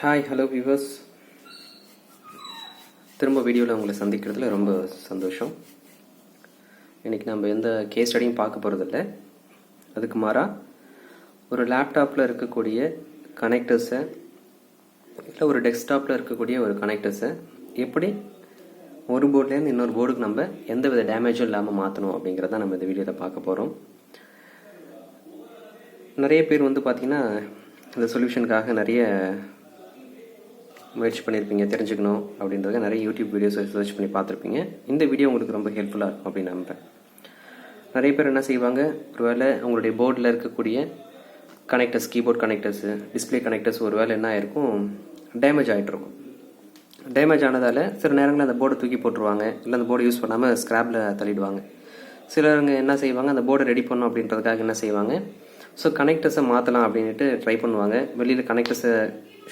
Hi hello viewers, திரும்ப வீடியோவில் உங்களை சந்திக்கிறதுல ரொம்ப சந்தோஷம். இன்றைக்கி நம்ம எந்த கேஸ் ஸ்டடியும் பார்க்க போகிறதில்ல. அதுக்கு மாறாக ஒரு லேப்டாப்பில் இருக்கக்கூடிய கனெக்டர்ஸை இல்லை ஒரு டெஸ்க்டாப்பில் இருக்கக்கூடிய ஒரு கனெக்டர்ஸை எப்படி ஒரு போர்ட்லேருந்து இன்னொரு போர்டுக்கு நம்ம எந்த வித டேமேஜும் இல்லாமல் மாற்றணும் அப்படிங்கிறத நம்ம இந்த வீடியோவில் பார்க்க போகிறோம். நிறைய பேர் பார்த்திங்கன்னா இந்த சொல்யூஷனுக்காக நிறைய முயற்சி பண்ணியிருப்பீங்க, தெரிஞ்சுக்கணும் அப்படின்றத நிறைய யூடியூப் வீடியோஸ் சர்ச் பண்ணி பார்த்துருப்பீங்க. இந்த வீடியோ உங்களுக்கு ரொம்ப ஹெல்ப்ஃபுல்லாக இருக்கும் அப்படின்னு நம்புகிறேன். நிறைய பேர் என்ன செய்வாங்க, ஒருவேளை அவங்களுடைய போர்டில் இருக்கக்கூடிய connectors, keyboard connectors, display connectors ஒருவேளை என்ன ஆயிருக்கும், டேமேஜ் ஆகிட்ருக்கும். டேமேஜ் ஆனதால் சில நேரங்களில் அந்த போர்டை தூக்கி போட்டுருவாங்க, இல்லை அந்த போர்டை யூஸ் பண்ணாமல் ஸ்க்ராப்பில் தள்ளிடுவாங்க. சிலருங்க என்ன செய்வாங்க, அந்த போர்டை ரெடி பண்ணணும் அப்படின்றதுக்காக என்ன செய்வாங்க, ஸோ கனெக்டர்ஸை மாற்றலாம் அப்படின்ட்டு ட்ரை பண்ணுவாங்க. வெளியில் கனெக்டர்ஸை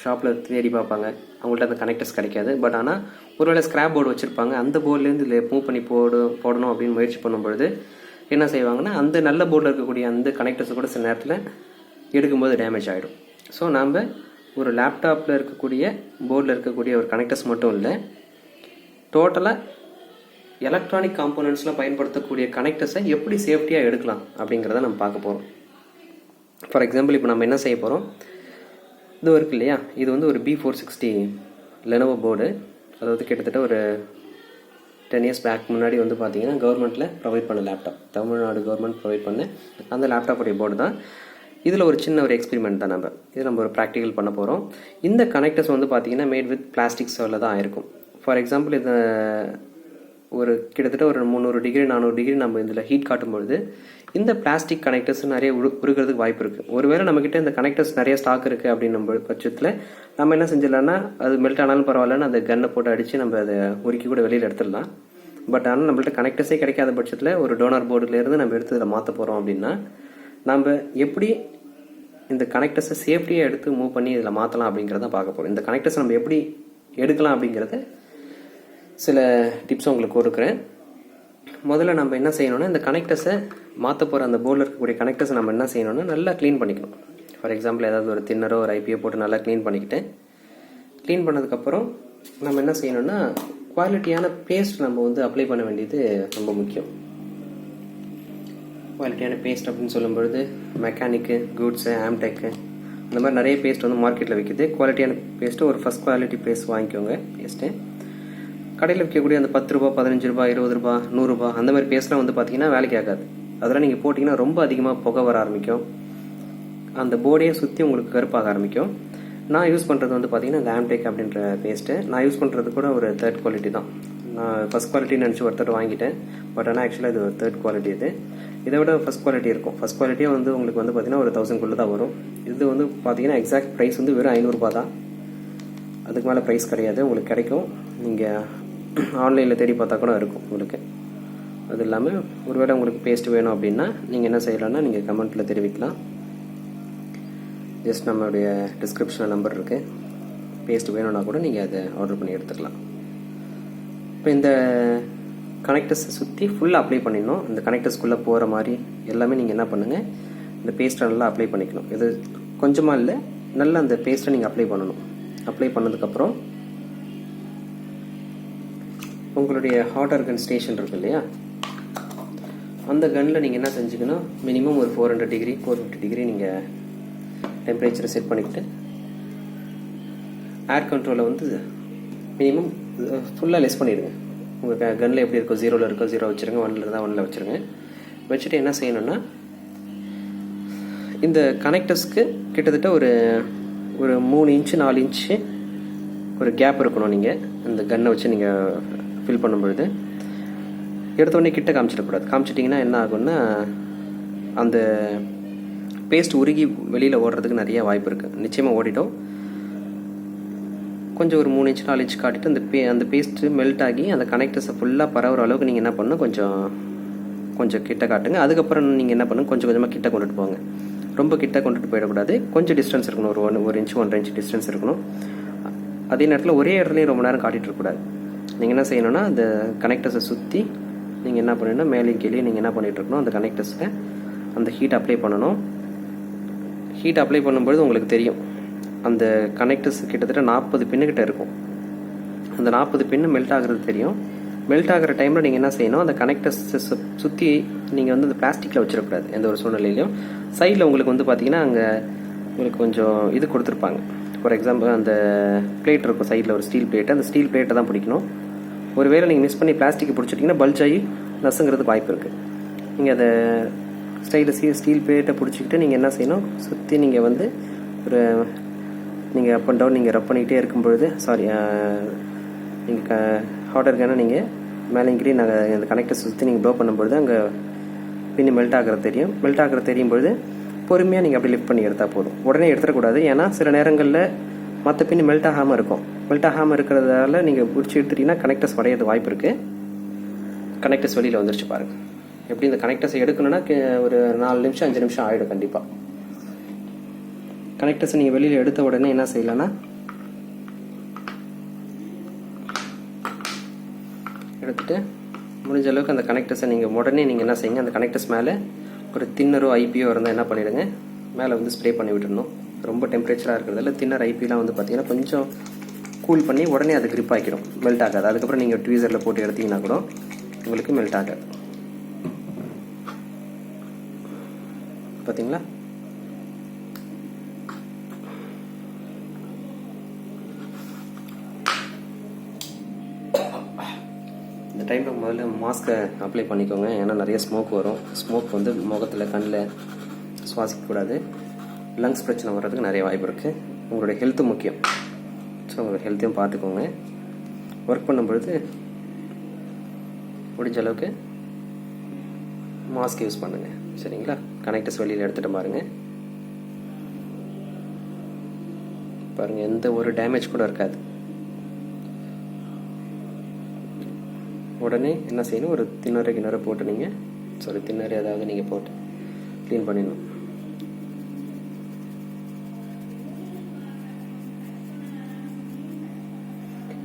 ஷாப்பில் தேடி பார்ப்பாங்க, அவங்கள்ட்ட அந்த கனெக்டர்ஸ் கிடைக்காது. பட் ஆனால் ஒருவேளை ஸ்க்ராப் போர்டு வச்சுருப்பாங்க, அந்த போர்ட்லேருந்து இதில் மூவ் பண்ணி போடணும் அப்படின்னு முயற்சி பண்ணும்பொழுது என்ன செய்வாங்கன்னா, அந்த நல்ல போர்டில் இருக்கக்கூடிய அந்த கனெக்டர்ஸை கூட சில நேரத்தில் எடுக்கும்போது டேமேஜ் ஆகிடும். ஸோ நாம் ஒரு லேப்டாப்பில் இருக்கக்கூடிய போர்டில் இருக்கக்கூடிய ஒரு கனெக்டர்ஸ் மட்டும் இல்லை, டோட்டலாக எலக்ட்ரானிக் காம்போனன்ட்ஸ்லாம் பயன்படுத்தக்கூடிய கனெக்டர்ஸை எப்படி சேஃப்டியாக எடுக்கலாம் அப்படிங்கிறத நம்ம பார்க்க போகிறோம். ஃபார் எக்ஸாம்பிள், இப்போ நம்ம என்ன செய்ய போகிறோம், இது இருக்கு இல்லையா, இது ஒரு B460 லெனோவோ போர்டு. அதாவது கிட்டத்தட்ட ஒரு 10 years பேக் முன்னாடி பார்த்தீங்கன்னா கவர்மெண்ட்டில் ப்ரொவைட் பண்ண லேப்டாப், தமிழ்நாடு கவர்மெண்ட் ப்ரொவைட் பண்ண அந்த லேப்டாப்புடைய போர்டு தான். இதில் ஒரு சின்ன ஒரு எக்ஸ்பெரிமெண்ட் தான். நம்ம ஒரு ப்ராக்டிக்கல் பண்ண போகிறோம். இந்த கனெக்டர்ஸ் பார்த்தீங்கன்னா மேட் வித் பிளாஸ்டிக்ஸில் தான் இருக்கும். ஃபார் எக்ஸாம்பிள், இதை ஒரு கிட்டத்தட்ட ஒரு 300 டிகிரி 400 டிகிரி நம்ம இதில் ஹீட் காட்டும்பொழுது இந்த பிளாஸ்டிக் கனெக்டர்ஸ் நிறைய உருகிறதுக்கு வாய்ப்பு இருக்குது. ஒருவேளை நம்மக்கிட்ட இந்த கனெக்டர்ஸ் நிறைய ஸ்டாக் இருக்குது அப்படின்னும் பட்சத்தில் நம்ம என்ன செஞ்சிடலாம்னா, அது மெல்ட் ஆனாலும் பரவாயில்லன்னு அந்த கன்னை போட்டு அடித்து நம்ம அதை உருக்கி கூட வெளியில் எடுத்துடலாம். பட் ஆனால் நம்மள்ட்ட கனெக்டர்ஸே கிடைக்காத பட்சத்தில் ஒரு டோனர் போர்டுலேருந்து நம்ம எடுத்து இதில் மாற்ற போகிறோம் அப்படின்னா, நம்ம எப்படி இந்த கனெக்டர்ஸை சேஃப்டியாக எடுத்து மூவ் பண்ணி இதில் மாற்றலாம் அப்படிங்கிறத பார்க்க போகிறோம். இந்த கனெக்டர்ஸ் நம்ம எப்படி எடுக்கலாம் அப்படிங்கிறத சில டிப்ஸ் உங்களுக்கு கொடுக்குறேன். முதல்ல நம்ம என்ன செய்யணும்னா, இந்த கனெக்டர்ஸை மாற்ற போகிற அந்த போர்டில் இருக்கக்கூடிய கனெக்டர்ஸை நம்ம என்ன செய்யணும்னா நல்லா க்ளீன் பண்ணிக்கணும். ஃபார் எக்ஸாம்பிள், ஏதாவது ஒரு தின்னரோ ஒரு ஐபியோ போட்டு நல்லா க்ளீன் பண்ணிக்கிட்டேன். க்ளீன் பண்ணதுக்கப்புறம் நம்ம என்ன செய்யணும்னா, குவாலிட்டியான பேஸ்ட் நம்ம அப்ளை பண்ண வேண்டியது ரொம்ப முக்கியம். குவாலிட்டியான பேஸ்ட் அப்படின்னு சொல்லும்பொழுது மெக்கானிக்கு, குட்ஸு, ஆம்டெக்கு, இந்த மாதிரி நிறைய பேஸ்ட் மார்க்கெட்டில் விற்கிது. குவாலிட்டியான பேஸ்ட்டு ஒரு ஃபஸ்ட் குவாலிட்டி பேஸ்ட் வாங்கிக்கோங்க. பேஸ்ட்டு கடையில் விற்கக்கூடிய அந்த 10 ரூபா, 15 ரூபா, 20 ரூபா, 100 ரூபா அந்த மாதிரி பேஸ்ட்லாம் பார்த்தீங்கன்னா வேலைக்கு ஆகாது. அதெல்லாம் நீங்கள் போட்டிங்கன்னா ரொம்ப அதிகமாக புகை வர ஆரம்பிக்கும், அந்த போர்டையே சுற்றி உங்களுக்கு கருப்பாக ஆரம்பிக்கும். நான் யூஸ் பண்ணுறது பார்த்தீங்கன்னா இந்த ஆம்டெக் அப்படின்ற பேஸ்ட்டு. நான் யூஸ் பண்ணுறது கூட ஒரு 3rd குவாலிட்டி தான். நான் ஃபஸ்ட் குவாலிட்டின்னு நினச்சி ஒருத்தர் வாங்கிட்டேன். பட் ஆனால் ஆக்சுவலாக இது ஒரு 3rd குவாலிட்டி. இதை விட ஃபஸ்ட் குவாலிட்டி இருக்கும். ஃபஸ்ட் குவாலிட்டியே உங்களுக்கு பார்த்தீங்கன்னா ஒரு 1000 தான் வரும். இது பார்த்தீங்கன்னா எக்ஸாக்ட் ப்ரைஸ் வெறும் 500 ரூபா தான். அதுக்கு மேலே ப்ரைஸ் கிடையாது, உங்களுக்கு கிடைக்கும். நீங்கள் ஆன்லைனில் தேடி பார்த்தா கூட இருக்கும் உங்களுக்கு. அது இல்லாமல் ஒருவேளை உங்களுக்கு பேஸ்ட் வேணும் அப்படின்னா நீங்கள் என்ன செய்யலாம்னா, நீங்கள் கமெண்ட்டில் தெரிவிக்கலாம். ஜஸ்ட் நம்மளுடைய டிஸ்கிரிப்ஷனில் நம்பர் இருக்குது. பேஸ்ட் வேணும்னா கூட நீங்கள் அதை ஆர்டர் பண்ணி எடுத்துக்கலாம். இப்போ இந்த கனெக்டர்ஸை சுற்றி ஃபுல்லாக அப்ளை பண்ணிடணும். இந்த கனெக்டர்ஸ்குள்ளே போகிற மாதிரி எல்லாமே நீங்கள் என்ன பண்ணுங்கள், இந்த பேஸ்ட்டை நல்லா அப்ளை பண்ணிக்கணும். இது கொஞ்சமாக இல்லை, நல்லா அந்த பேஸ்ட்டை நீங்கள் அப்ளை பண்ணணும். அப்ளை பண்ணதுக்கப்புறம் உங்களுடைய ஹாட் கன் ஸ்டேஷன் இருக்கு இல்லையா, அந்த கன்னில் நீங்கள் என்ன செஞ்சுக்கணும், மினிமம் ஒரு 400 டிகிரி 450 டிகிரி நீங்கள் டெம்பரேச்சரை செட் பண்ணிக்கிட்டு ஏர் கண்ட்ரோலை மினிமம் ஃபுல்லாக லெஸ் பண்ணிடுங்க. உங்கள் கன்னில் எப்படி இருக்கோ, 0ல் இருக்கோ 0 வச்சுருங்க, 1ல் இருந்தால் 1ல் வச்சுருங்க. வச்சுட்டு என்ன செய்யணும்னா, இந்த கனெக்டர்ஸ்க்கு கிட்டத்தட்ட ஒரு 3 இன்ச்சு 4 இன்ச்சு ஒரு கேப் இருக்கணும். நீங்கள் இந்த கன்னை வச்சு நீங்கள் ஃபில் பண்ணும்பொழுது எடுத்தோடனே கிட்ட காமிச்சிட்டிங்கன்னா என்ன ஆகும்னா, அந்த பேஸ்ட் உருகி வெளியில் ஓடுறதுக்கு நிறைய வாய்ப்பு இருக்குது. நிச்சயமாக ஓடிட்டோம். கொஞ்சம் ஒரு 3 இன்ச் 4 இன்ச் காட்டிட்டு அந்த பேஸ்ட்டு மெல்ட் ஆகி அந்த கனெக்டர்ஸை ஃபுல்லாக பரவுற அளவுக்கு நீங்கள் என்ன பண்ணணும், கொஞ்சம் கிட்ட காட்டுங்க. அதுக்கப்புறம் நீங்கள் என்ன பண்ணுங்க, கொஞ்சம் கொஞ்சமாக கிட்ட கொண்டுட்டு போங்க. ரொம்ப கிட்ட கொண்டுட்டு போயிடக்கூடாது, கொஞ்சம் டிஸ்டன்ஸ் இருக்கணும். ஒரு இன்ச் 1.5 இன்ச் டிஸ்டன்ஸ் இருக்கணும். அதே நேரத்தில் ஒரே இடத்துலையும் ரொம்ப நேரம் காட்டிகிட்டு இருக்கக்கூடாது. நீங்கள் என்ன செய்யணும்னா, அந்த கனெக்டர்ஸை சுற்றி நீங்கள் என்ன பண்ணணும்னா, மேலேயும் கீழே நீங்கள் என்ன பண்ணிகிட்டு இருக்கணும், அந்த கனெக்டர்ஸில் அந்த ஹீட் அப்ளை பண்ணணும். ஹீட் அப்ளை பண்ணும்பொழுது உங்களுக்கு தெரியும், அந்த கனெக்டர்ஸ் கிட்டத்தட்ட 40 பின்னுக்கிட்ட இருக்கும். அந்த 40 பின்னு மெல்ட் ஆகுறது தெரியும். மெல்ட் ஆகிற டைமில் நீங்கள் என்ன செய்யணும், அந்த கனெக்டர்ஸை சுற்றி நீங்கள் வந்து அந்த பிளாஸ்டிக்கில் வச்சிடக்கூடாது எந்த ஒரு சூழ்நிலையிலையும். சைடில் உங்களுக்கு வந்து பார்த்தீங்கன்னா அங்கே உங்களுக்கு கொஞ்சம் இது கொடுத்துருப்பாங்க. ஃபார் எக்ஸாம்பிள் அந்த பிளேட் இருக்கும் சைடில், ஒரு ஸ்டீல் பிளேட்டு, அந்த ஸ்டீல் பிளேட்டை தான் பிடிக்கணும். ஒரு வேளை நீங்கள் மிஸ் பண்ணி பிளாஸ்டிக்கை பிடிச்சிட்டிங்கன்னா பல்ஜ் ஆகி நசுங்கிறதுக்கு வாய்ப்பு இருக்குது. நீங்கள் அதை ஸ்டீல் பிளேட்டை பிடிச்சிக்கிட்டு நீங்கள் என்ன செய்யணும், சுற்றி நீங்கள் வந்து ஒரு நீங்கள் அப் அண்ட் டவுன் நீங்கள் ரப் பண்ணிக்கிட்டே இருக்கும்பொழுது நீங்கள் ஹாட் இருக்கான நீங்கள் மேலே இங்கேயும் நாங்கள் அந்த கனெக்டர் சுற்றி நீங்கள் ப்ளோ பண்ணும்பொழுது அங்கே பின்னு மெல்ட் ஆகிறது தெரியும். மெல்ட் ஆகிறது தெரியும் பொழுது பொறுமையாக நீங்கள் அப்படி லிஃப்ட் பண்ணி எடுத்தால் போதும். உடனே எடுத்துடக்கூடாது. ஏன்னா சில நேரங்களில் மற்ற பின்னு மெல்ட் ஆகாமல் இருக்கும். மெல்ட் ஆகாமல் இருக்கிறதால நீங்கள் பிடிச்சி எடுத்துட்டீங்கன்னா கனெக்டர்ஸ் உடையிறது வாய்ப்பு இருக்குது. கனெக்டர்ஸ் வெளியில் வந்துருச்சு பாருங்கள். எப்படி இந்த கனெக்டர்ஸை எடுக்கணும்னா ஒரு 4 நிமிஷம் 5 நிமிஷம் ஆகிடும் கண்டிப்பாக. கனெக்டர்ஸை நீங்கள் வெளியில் எடுத்த உடனே என்ன செய்யலான்னா, எடுத்துகிட்டு முடிஞ்ச அளவுக்கு அந்த கனெக்டர்ஸை நீங்கள் உடனே நீங்கள் என்ன செய்யுங்க, அந்த கனெக்டர்ஸ் மேலே ஒரு தின்னரோ ஐபியோ இருந்தால் என்ன பண்ணிவிடுங்க, மேலே வந்து ஸ்ப்ரே பண்ணி விட்டுடணும். ரொம்ப டெம்பரேச்சராக இருக்கிறதால தின்னர் ஐபிலாம் வந்து பார்த்தீங்கன்னா கொஞ்சம் கூல் பண்ணி உடனே அது கிரிப் ஆகிடும், மெல்ட் ஆகாது. அதுக்கப்புறம் நீங்கள் ட்வீசரில் போட்டு எடுத்தீங்கன்னா கூட உங்களுக்கு மெல்ட் ஆகாது. பார்த்தீங்களா? இந்த டைமில் முதல்ல மாஸ்க்கை அப்ளை பண்ணிக்கோங்க. ஏன்னா நிறைய ஸ்மோக் வரும். ஸ்மோக் வந்து முகத்தில் கண்ணில் சுவாசிக்கக்கூடாது. லங்ஸ் பிரச்சனை வர்றதுக்கு நிறைய வாய்ப்பு இருக்குது. உங்களுடைய ஹெல்த்து முக்கியம். ஸோ உங்களோட ஹெல்த்தையும் பார்த்துக்கோங்க. ஒர்க் பண்ணும்பொழுது முடிஞ்ச அளவுக்கு மாஸ்க் யூஸ் பண்ணுங்கள். சரிங்களா? கனெக்டர்ஸ் வெளியில் எடுத்துகிட்டு பாருங்கள் எந்த ஒரு டேமேஜ் கூட இருக்காது. உடனே என்ன செய்யணும், ஒரு தின்னரை போட்டு நீங்கள் தின்னரை ஏதாவது நீங்கள் போட்டு க்ளீன் பண்ணிடணும்.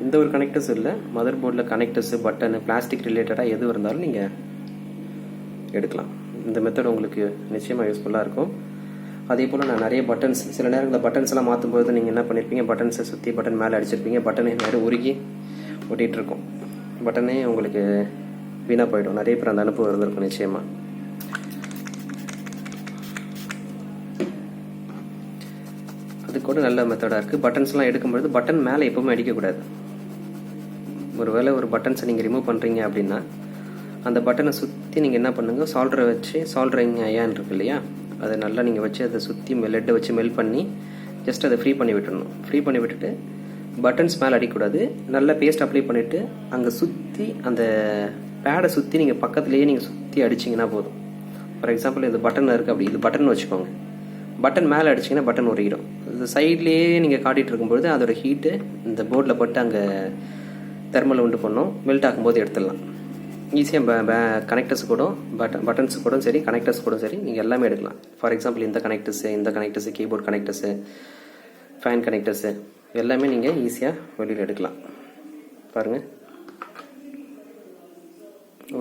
இந்த ஒரு கனெக்டர்ஸ் இல்லை, மதர் போர்டில் கனெக்டர்ஸு, பட்டனு, பிளாஸ்டிக் ரிலேட்டடாக எது இருந்தாலும் நீங்கள் எடுக்கலாம். இந்த மெத்தட் உங்களுக்கு நிச்சயமாக யூஸ்ஃபுல்லாக இருக்கும். அதே போல் நான் நிறைய பட்டன்ஸ், சில நேரங்களில் பட்டன்ஸ் எல்லாம் மாற்றும்போது நீங்கள் என்ன பண்ணியிருப்பீங்க, பட்டன்ஸை சுற்றி பட்டன் மேலே அடிச்சிருப்பீங்க, பட்டனை நேரம் உருகி ஒட்டிகிட்ருக்கும். பட்டனே உங்களுக்கு வீணாக போயிடும். நிறைய பேர் அந்த அனுபவம் இருந்திருக்கும் நிச்சயமாக. அது கூட நல்ல மெத்தடாக இருக்குது. பட்டன்ஸ்லாம் எடுக்கும்பொழுது பட்டன் மேலே எப்போவுமே அடிக்கக்கூடாது. ஒருவேளை ஒரு பட்டன்ஸை நீங்கள் ரிமூவ் பண்ணுறீங்க அப்படின்னா அந்த பட்டனை சுற்றி நீங்கள் என்ன பண்ணுங்கள், சால்டரை வச்சு, சால்டரிங் அயான் இருக்கு இல்லையா, அதை நல்லா நீங்கள் வச்சு அதை சுற்றி லெட்டை வச்சு மெல்ட் பண்ணி ஜஸ்ட் அதை ஃப்ரீ பண்ணி விட்டுடணும். ஃப்ரீ பண்ணி விட்டுட்டு பட்டன்ஸ் மேலே அடிக்கக்கூடாது. நல்லா பேஸ்ட் அப்ளை பண்ணிவிட்டு அங்கே சுற்றி அந்த பேடை சுற்றி நீங்கள் பக்கத்துலேயே நீங்கள் சுற்றி அடிச்சிங்கன்னா போதும். ஃபார் எக்ஸாம்பிள் இது பட்டன் இருக்குது, அப்படி இது பட்டன் வச்சுக்கோங்க. பட்டன் மேலே அடிச்சிங்கன்னா பட்டன் உருகிடும். இது சைட்லேயே நீங்கள் காட்டிகிட்டு இருக்கும்பொழுது அதோட ஹீட்டு இந்த போர்டில் பட்டு அங்கே தெர்மல் உண்டு பண்ணோம். மெல்ட் ஆகும்போது எடுத்துடலாம். ஈஸியாக கனெக்டர்ஸ் கூட பட்டன்ஸ் கூட சரி, கனெக்டர்ஸ் கூட சரி, நீங்கள் எல்லாமே எடுக்கலாம். ஃபார் எக்ஸாம்பிள் இந்த connectors, keyboard connectors, fan connectors எல்லாமே நீங்கள் ஈஸியாக வெளியில் எடுக்கலாம். பாருங்கள்,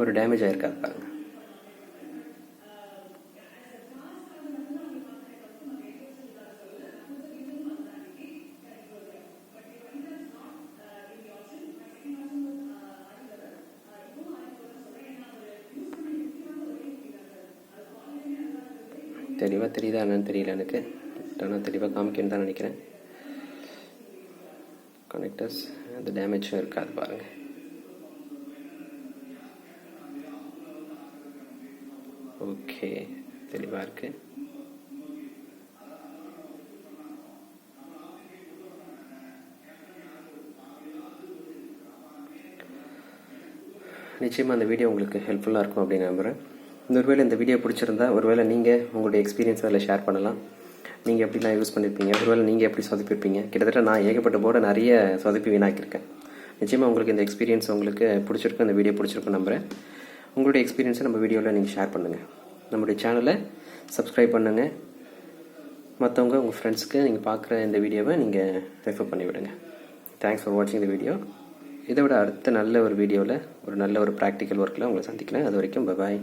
ஒரு டேமேஜ் ஆகிருக்காது பாருங்கள். தெளிவாக தெரியுதா என்னன்னு தெரியல எனக்கு. ஆனால் தெளிவாக காமிக்கணுன்னு தான் நினைக்கிறேன். கனெக்டர்ஸ் அந்த டேமேஜும் இருக்காது பாருங்கள். ஓகே, தெளிவாக இருக்குது. நிச்சயமாக அந்த வீடியோ உங்களுக்கு ஹெல்ப்ஃபுல்லாக இருக்கும் அப்படின்னு நம்புகிறேன். ஒருவேளை இந்த வீடியோ பிடிச்சிருந்தா ஒருவேளை நீங்கள் உங்களுடைய எக்ஸ்பீரியன்ஸ் அதில் ஷேர் பண்ணலாம். நீங்கள் எப்படிலாம் யூஸ் பண்ணியிருப்பீங்க, ஒருவேளை நீங்கள் எப்படி சொதப்பிருப்பீங்க. கிட்டத்தட்ட நான் ஏகப்பட்ட போர்டை நிறைய சொதப்பி வீணாக்கியிருக்கேன். நிச்சயமாக உங்களுக்கு இந்த எக்ஸ்பீரியன்ஸ் உங்களுக்கு பிடிச்சிருக்கும், இந்த வீடியோ பிடிச்சிருக்கும் நம்புகிறேன். உங்களுடைய எக்ஸ்பீரியன்ஸை நம்ம வீடியோவில் நீங்கள் ஷேர் பண்ணுங்கள். நம்முடைய சேனலை சப்ஸ்கிரைப் பண்ணுங்கள். மற்றவங்க உங்கள் ஃப்ரெண்ட்ஸுக்கு நீங்கள் பார்க்குற இந்த வீடியோவை நீங்கள் ரெஃபர் பண்ணி விடுங்க. தேங்க்ஸ் ஃபார் வாட்சிங் இந்த வீடியோ. இதை விட அடுத்த நல்ல ஒரு வீடியோவில் ஒரு நல்ல ஒரு ப்ராக்டிக்கல் ஒர்க்கில் உங்களை சந்திக்கிறேன். அது வரைக்கும் பாய்.